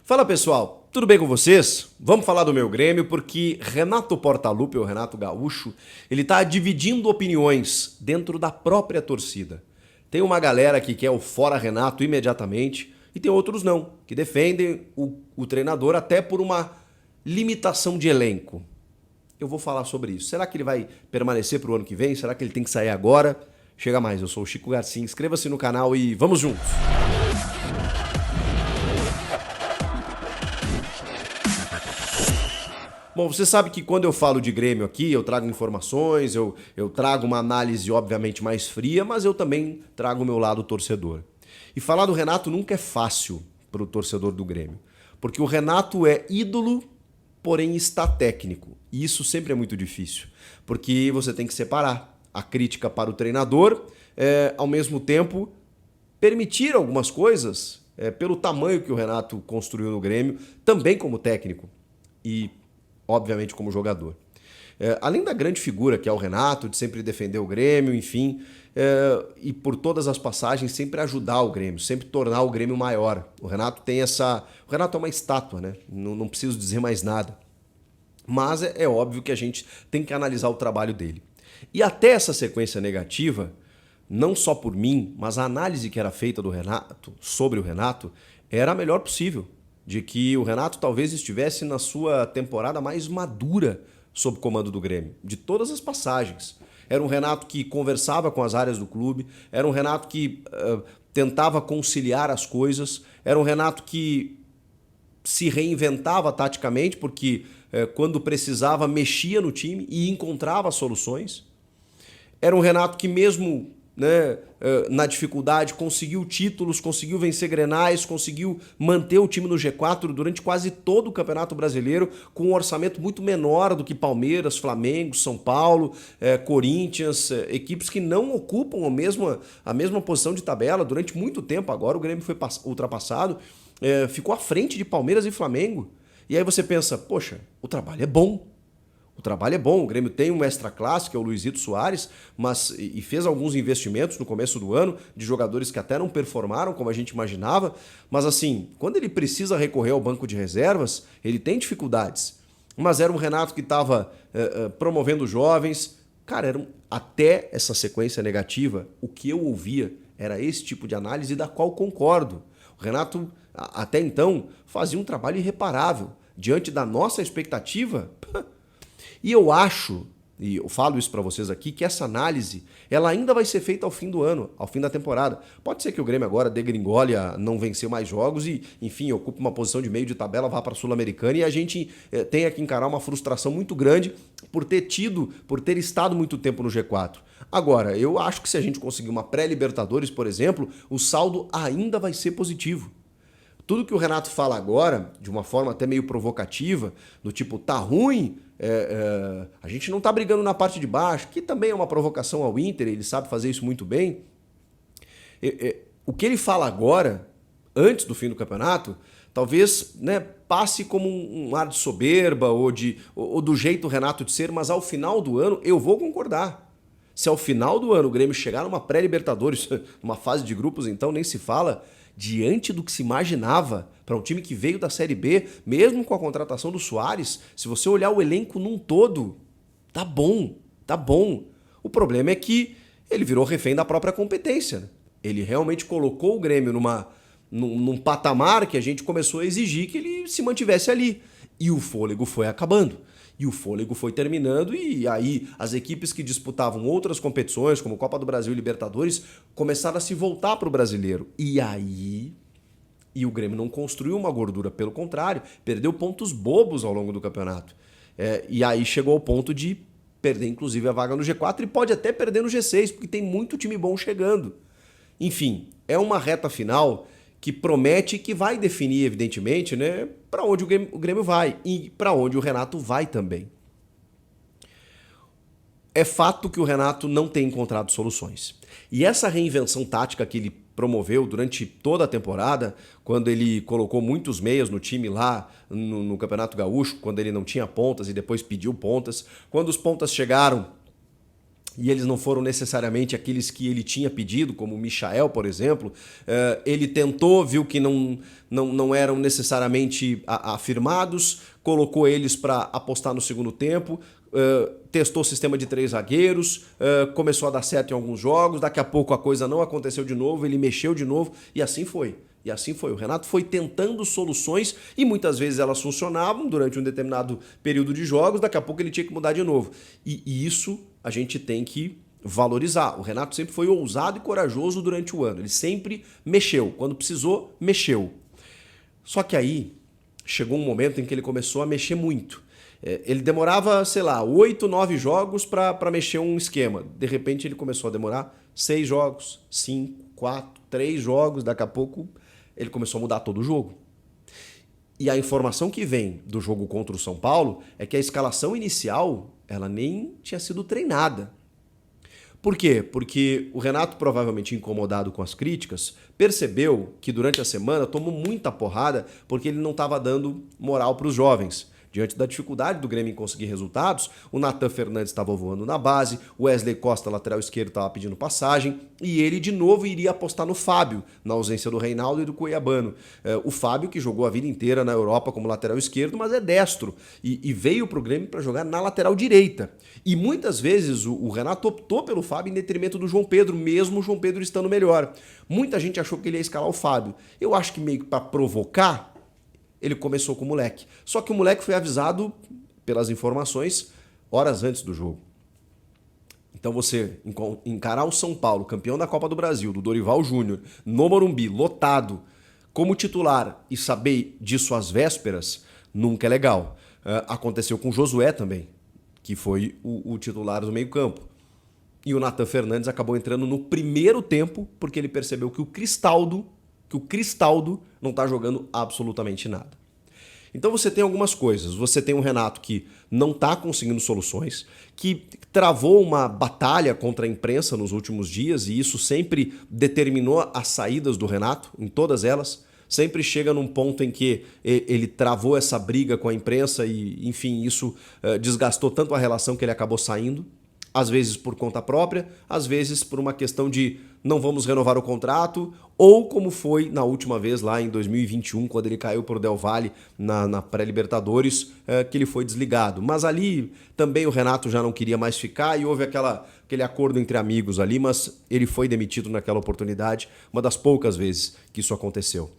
Fala pessoal, tudo bem com vocês? Vamos falar do meu Grêmio porque Renato Portaluppi, o Renato Gaúcho, ele tá dividindo opiniões dentro da própria torcida. Tem uma galera que quer o fora Renato imediatamente e tem outros não, que defendem o treinador até por uma limitação de elenco. Eu vou falar sobre isso. Será que ele vai permanecer para o ano que vem? Será que ele tem que sair agora? Chega mais, eu sou o Chico Garcia, inscreva-se no canal e vamos juntos! Bom, você sabe que quando eu falo de Grêmio aqui, eu trago informações, eu trago uma análise obviamente mais fria, mas eu também trago o meu lado torcedor. E falar do Renato nunca é fácil para o torcedor do Grêmio, porque o Renato é ídolo, porém está técnico. E isso sempre é muito difícil, porque você tem que separar a crítica para o treinador, ao mesmo tempo permitir algumas coisas pelo tamanho que o Renato construiu no Grêmio, também como técnico e obviamente como jogador. Além da grande figura que é o Renato, de sempre defender o Grêmio, enfim, e por todas as passagens sempre ajudar o Grêmio, sempre tornar o Grêmio maior. O Renato tem essa... O Renato é uma estátua, né? Não preciso dizer mais nada. Mas é óbvio que a gente tem que analisar o trabalho dele. E até essa sequência negativa, não só por mim, mas a análise que era feita do Renato, sobre o Renato, era a melhor possível. De que o Renato talvez estivesse na sua temporada mais madura sob comando do Grêmio, de todas as passagens. Era um Renato que conversava com as áreas do clube, era um Renato que tentava conciliar as coisas, era um Renato que se reinventava taticamente, porque quando precisava mexia no time e encontrava soluções. Era um Renato que mesmo... na dificuldade, conseguiu títulos, conseguiu vencer Grenais, conseguiu manter o time no G4 durante quase todo o Campeonato Brasileiro, com um orçamento muito menor do que Palmeiras, Flamengo, São Paulo, Corinthians, equipes que não ocupam a mesma posição de tabela durante muito tempo. Agora o Grêmio foi ultrapassado, ficou à frente de Palmeiras e Flamengo. E aí você pensa, poxa, o trabalho é bom. O trabalho é bom, o Grêmio tem um extra-classe, que é o Luizito Soares, e fez alguns investimentos no começo do ano de jogadores que até não performaram como a gente imaginava, mas assim, quando ele precisa recorrer ao banco de reservas, ele tem dificuldades. Mas era um Renato que estava promovendo jovens. Cara, até essa sequência negativa, o que eu ouvia era esse tipo de análise da qual concordo. O Renato, até então, fazia um trabalho irreparável. Diante da nossa expectativa... E eu acho, e eu falo isso para vocês aqui, que essa análise ela ainda vai ser feita ao fim do ano, ao fim da temporada. Pode ser que o Grêmio agora degringole a não vencer mais jogos e, enfim, ocupe uma posição de meio de tabela, vá para a Sul-Americana e a gente tenha que encarar uma frustração muito grande por ter estado muito tempo no G4. Agora, eu acho que se a gente conseguir uma pré-Libertadores, por exemplo, o saldo ainda vai ser positivo. Tudo que o Renato fala agora, de uma forma até meio provocativa, do tipo, tá ruim, a gente não tá brigando na parte de baixo, que também é uma provocação ao Inter, ele sabe fazer isso muito bem. O que ele fala agora, antes do fim do campeonato, talvez passe como um ar de soberba ou do jeito Renato de ser, mas ao final do ano eu vou concordar. Se ao final do ano o Grêmio chegar numa pré-Libertadores, numa fase de grupos, então nem se fala... Diante do que se imaginava para um time que veio da Série B, mesmo com a contratação do Soares, se você olhar o elenco num todo, tá bom, tá bom. O problema é que ele virou refém da própria competência. Ele realmente colocou o Grêmio num patamar que a gente começou a exigir que ele se mantivesse ali. E o fôlego foi acabando. E o fôlego foi terminando e aí as equipes que disputavam outras competições, como Copa do Brasil e Libertadores, começaram a se voltar para o brasileiro. E o Grêmio não construiu uma gordura, pelo contrário, perdeu pontos bobos ao longo do campeonato. E aí chegou ao ponto de perder inclusive a vaga no G4 e pode até perder no G6, porque tem muito time bom chegando. Enfim, é uma reta final que promete que vai definir, evidentemente, para onde o Grêmio vai e para onde o Renato vai também. É fato que o Renato não tem encontrado soluções. E essa reinvenção tática que ele promoveu durante toda a temporada, quando ele colocou muitos meias no time lá no Campeonato Gaúcho, quando ele não tinha pontas e depois pediu pontas, quando os pontas chegaram, e eles não foram necessariamente aqueles que ele tinha pedido, como o Michael, por exemplo. Ele tentou, viu que não eram necessariamente afirmados, colocou eles para apostar no segundo tempo, testou o sistema de 3 zagueiros, começou a dar certo em alguns jogos, daqui a pouco a coisa não aconteceu de novo, ele mexeu de novo, e assim foi. E assim foi. O Renato foi tentando soluções e muitas vezes elas funcionavam durante um determinado período de jogos, daqui a pouco ele tinha que mudar de novo. E isso a gente tem que valorizar. O Renato sempre foi ousado e corajoso durante o ano. Ele sempre mexeu. Quando precisou, mexeu. Só que aí chegou um momento em que ele começou a mexer muito. Ele demorava, sei lá, 8, 9 jogos para mexer um esquema. De repente ele começou a demorar 6 jogos, 5, 4, 3 jogos, daqui a pouco ele começou a mudar todo o jogo. E a informação que vem do jogo contra o São Paulo é que a escalação inicial ela nem tinha sido treinada. Por quê? Porque o Renato, provavelmente incomodado com as críticas, percebeu que durante a semana tomou muita porrada porque ele não estava dando moral para os jovens. Diante da dificuldade do Grêmio em conseguir resultados, o Nathan Fernandes estava voando na base, o Wesley Costa, lateral esquerdo, estava pedindo passagem, e ele de novo iria apostar no Fábio, na ausência do Reinaldo e do Cuiabano. O Fábio, que jogou a vida inteira na Europa como lateral esquerdo, mas é destro, e veio para o Grêmio para jogar na lateral direita. E muitas vezes o Renato optou pelo Fábio em detrimento do João Pedro, mesmo o João Pedro estando melhor. Muita gente achou que ele ia escalar o Fábio. Eu acho que meio que para provocar, ele começou com o moleque. Só que o moleque foi avisado pelas informações horas antes do jogo. Então você encarar o São Paulo, campeão da Copa do Brasil, do Dorival Júnior, no Morumbi, lotado, como titular e saber disso às vésperas, nunca é legal. Aconteceu com o Josué também, que foi o titular do meio-campo. E o Nathan Fernandes acabou entrando no primeiro tempo porque ele percebeu que o Cristaldo não está jogando absolutamente nada. Então você tem algumas coisas. Você tem um Renato que não está conseguindo soluções, que travou uma batalha contra a imprensa nos últimos dias, e isso sempre determinou as saídas do Renato, em todas elas. Sempre chega num ponto em que ele travou essa briga com a imprensa e, enfim, isso desgastou tanto a relação que ele acabou saindo. Às vezes por conta própria, às vezes por uma questão de não vamos renovar o contrato, ou como foi na última vez lá em 2021, quando ele caiu para o Del Valle na pré-Libertadores, que ele foi desligado. Mas ali também o Renato já não queria mais ficar e houve aquele acordo entre amigos ali, mas ele foi demitido naquela oportunidade, uma das poucas vezes que isso aconteceu.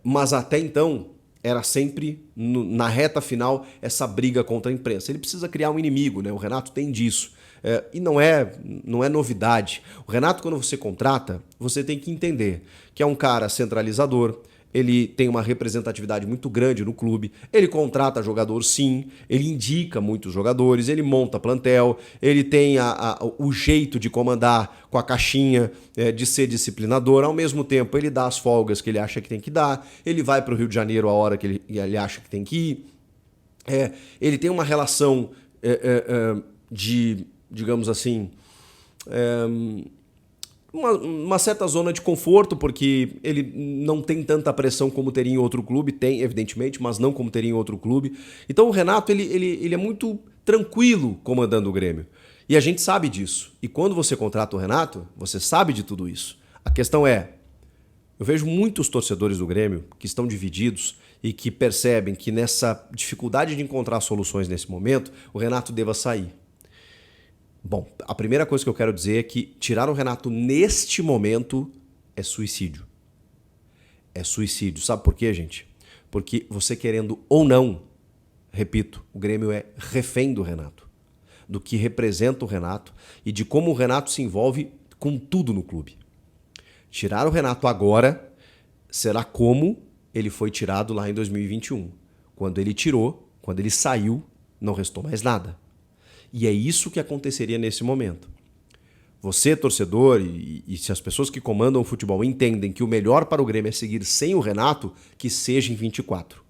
Mas até então era sempre, na reta final, essa briga contra a imprensa. Ele precisa criar um inimigo, né? O Renato tem disso. E não é novidade. O Renato, quando você contrata, você tem que entender que é um cara centralizador, ele tem uma representatividade muito grande no clube, ele contrata jogador sim, ele indica muitos jogadores, ele monta plantel, ele tem o jeito de comandar com a caixinha, de ser disciplinador, ao mesmo tempo ele dá as folgas que ele acha que tem que dar, ele vai para o Rio de Janeiro a hora que ele acha que tem que ir, ele tem uma relação de, digamos assim, uma certa zona de conforto, porque ele não tem tanta pressão como teria em outro clube, tem, evidentemente, mas não como teria em outro clube. Então o Renato, ele é muito tranquilo comandando o Grêmio. E a gente sabe disso. E quando você contrata o Renato, você sabe de tudo isso. A questão é, eu vejo muitos torcedores do Grêmio que estão divididos e que percebem que nessa dificuldade de encontrar soluções nesse momento, o Renato deva sair. Bom, a primeira coisa que eu quero dizer é que tirar o Renato neste momento é suicídio. É suicídio. Sabe por quê, gente? Porque você querendo ou não, repito, o Grêmio é refém do Renato, do que representa o Renato e de como o Renato se envolve com tudo no clube. Tirar o Renato agora será como ele foi tirado lá em 2021. Quando ele saiu, não restou mais nada. E é isso que aconteceria nesse momento. Você, torcedor, e se as pessoas que comandam o futebol entendem que o melhor para o Grêmio é seguir sem o Renato, que seja em 24.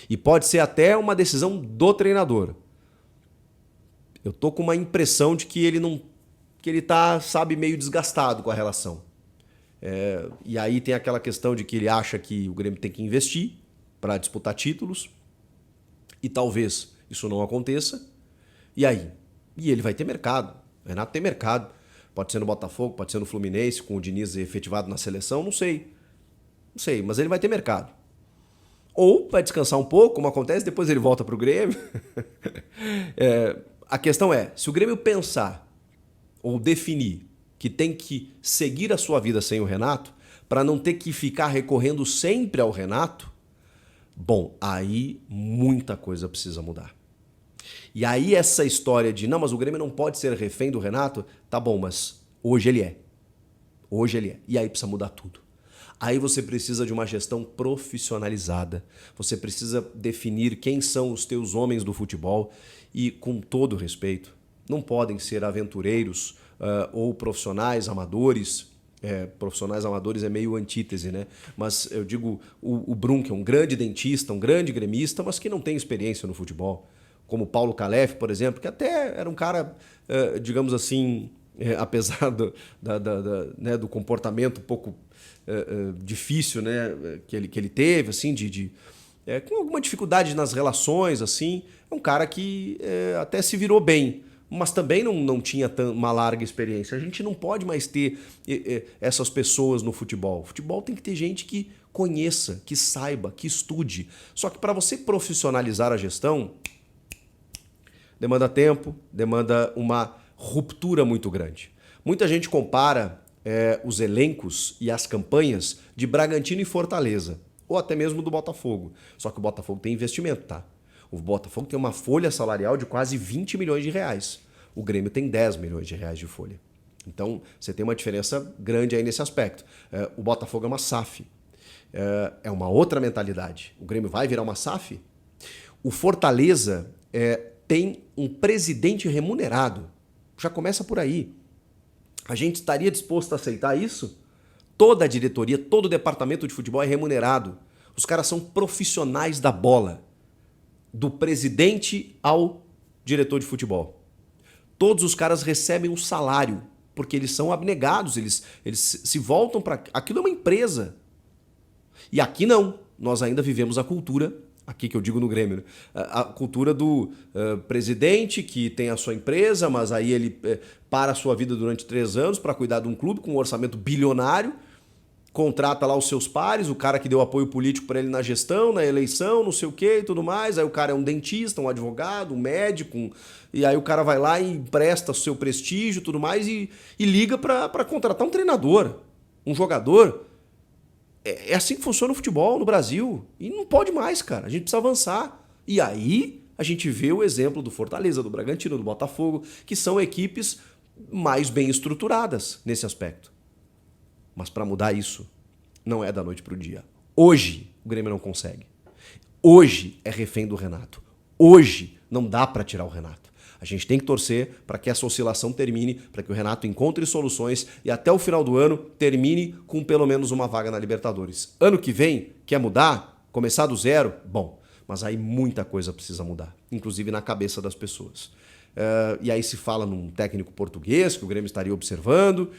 E pode ser até uma decisão do treinador. Eu tô com uma impressão de que ele tá, sabe, meio desgastado com a relação. E aí tem aquela questão de que ele acha que o Grêmio tem que investir para disputar títulos. E talvez isso não aconteça. E aí? E ele vai ter mercado. O Renato tem mercado. Pode ser no Botafogo, pode ser no Fluminense, com o Diniz efetivado na seleção, não sei. Não sei, mas ele vai ter mercado. Ou vai descansar um pouco, como acontece, depois ele volta para o Grêmio. A questão é, se o Grêmio pensar ou definir que tem que seguir a sua vida sem o Renato, para não ter que ficar recorrendo sempre ao Renato, bom, aí muita coisa precisa mudar. E aí essa história de, não, mas o Grêmio não pode ser refém do Renato, tá bom, mas hoje ele é. Hoje ele é. E aí precisa mudar tudo. Aí você precisa de uma gestão profissionalizada. Você precisa definir quem são os teus homens do futebol e, com todo respeito, não podem ser aventureiros ou profissionais amadores. Profissionais amadores é meio antítese, né? Mas eu digo o Brum, que é um grande dentista, um grande gremista, mas que não tem experiência no futebol. Como Paulo Calef, por exemplo, que até era um cara, digamos assim, apesar do comportamento um pouco difícil, né, que ele teve, assim, com alguma dificuldade nas relações, assim, é um cara que até se virou bem, mas também não tinha uma larga experiência. A gente não pode mais ter essas pessoas no futebol. O futebol tem que ter gente que conheça, que saiba, que estude. Só que para você profissionalizar a gestão, demanda tempo, demanda uma ruptura muito grande. Muita gente compara os elencos e as campanhas de Bragantino e Fortaleza, ou até mesmo do Botafogo. Só que o Botafogo tem investimento, tá? O Botafogo tem uma folha salarial de quase 20 milhões de reais. O Grêmio tem 10 milhões de reais de folha. Então, você tem uma diferença grande aí nesse aspecto. O Botafogo é uma SAF. É uma outra mentalidade. O Grêmio vai virar uma SAF? O Fortaleza tem um presidente remunerado. Já começa por aí. A gente estaria disposto a aceitar isso? Toda a diretoria, todo o departamento de futebol é remunerado. Os caras são profissionais da bola. Do presidente ao diretor de futebol. Todos os caras recebem um salário, porque eles são abnegados, eles se voltam para... Aquilo é uma empresa. E aqui não. Nós ainda vivemos a cultura, aqui que eu digo no Grêmio, né? A cultura do presidente que tem a sua empresa, mas aí ele para a sua vida durante 3 anos para cuidar de um clube com um orçamento bilionário, contrata lá os seus pares, o cara que deu apoio político para ele na gestão, na eleição, não sei o que e tudo mais. Aí o cara é um dentista, um advogado, um médico, e aí o cara vai lá e empresta o seu prestígio e tudo mais e liga para contratar um treinador, um jogador. É assim que funciona o futebol no Brasil. E não pode mais, cara. A gente precisa avançar. E aí a gente vê o exemplo do Fortaleza, do Bragantino, do Botafogo, que são equipes mais bem estruturadas nesse aspecto. Mas para mudar isso, não é da noite para o dia. Hoje, o Grêmio não consegue. Hoje é refém do Renato. Hoje não dá para tirar o Renato. A gente tem que torcer para que essa oscilação termine, para que o Renato encontre soluções e até o final do ano termine com pelo menos uma vaga na Libertadores. Ano que vem, quer mudar? Começar do zero? Bom, mas aí muita coisa precisa mudar, inclusive na cabeça das pessoas. E aí se fala num técnico português que o Grêmio estaria observando.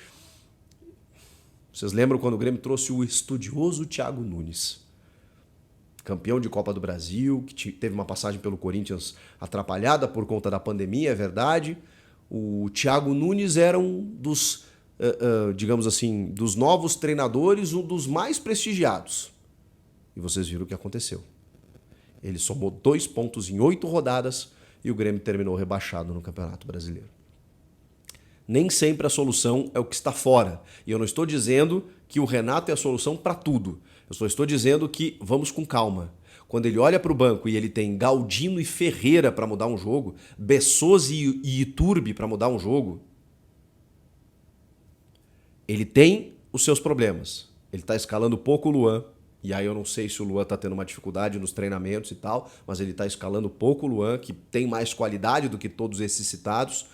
Vocês lembram quando o Grêmio trouxe o estudioso Thiago Nunes? Campeão de Copa do Brasil, que teve uma passagem pelo Corinthians atrapalhada por conta da pandemia, é verdade. O Thiago Nunes era um dos, digamos assim, dos novos treinadores, um dos mais prestigiados. E vocês viram o que aconteceu. Ele somou 2 pontos em 8 rodadas e o Grêmio terminou rebaixado no Campeonato Brasileiro. Nem sempre a solução é o que está fora. E eu não estou dizendo que o Renato é a solução para tudo. Eu só estou dizendo que vamos com calma. Quando ele olha para o banco e ele tem Galdino e Ferreira para mudar um jogo, Bessosi e Iturbe para mudar um jogo, ele tem os seus problemas. Ele está escalando pouco o Luan. E aí eu não sei se o Luan está tendo uma dificuldade nos treinamentos e tal, mas ele está escalando pouco o Luan, que tem mais qualidade do que todos esses citados.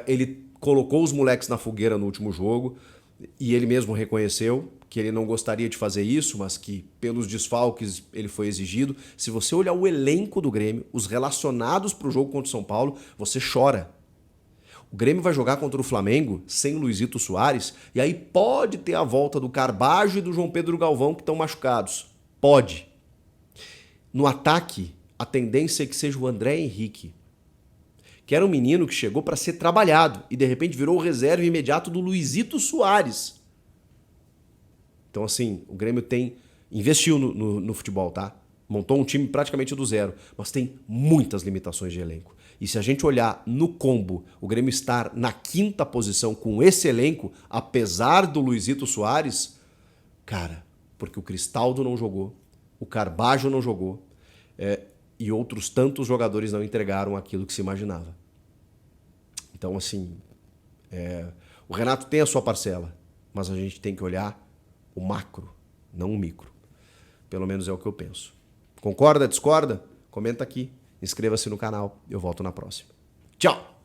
Ele colocou os moleques na fogueira no último jogo e ele mesmo reconheceu que ele não gostaria de fazer isso, mas que pelos desfalques ele foi exigido. Se você olhar o elenco do Grêmio, os relacionados para o jogo contra o São Paulo, você chora. O Grêmio vai jogar contra o Flamengo sem o Luizito Soares e aí pode ter a volta do Carbajo e do João Pedro Galvão que estão machucados. Pode. No ataque, a tendência é que seja o André Henrique, que era um menino que chegou para ser trabalhado e de repente virou o reserva imediato do Luizito Soares. Então, assim, o Grêmio investiu no futebol, tá? Montou um time praticamente do zero, mas tem muitas limitações de elenco. E se a gente olhar no combo, o Grêmio estar na 5ª posição com esse elenco, apesar do Luizito Soares, cara, porque o Cristaldo não jogou, o Carbajo não jogou, e outros tantos jogadores não entregaram aquilo que se imaginava. Então, assim, o Renato tem a sua parcela, mas a gente tem que olhar o macro, não o micro. Pelo menos é o que eu penso. Concorda, discorda? Comenta aqui, inscreva-se no canal. Eu volto na próxima. Tchau!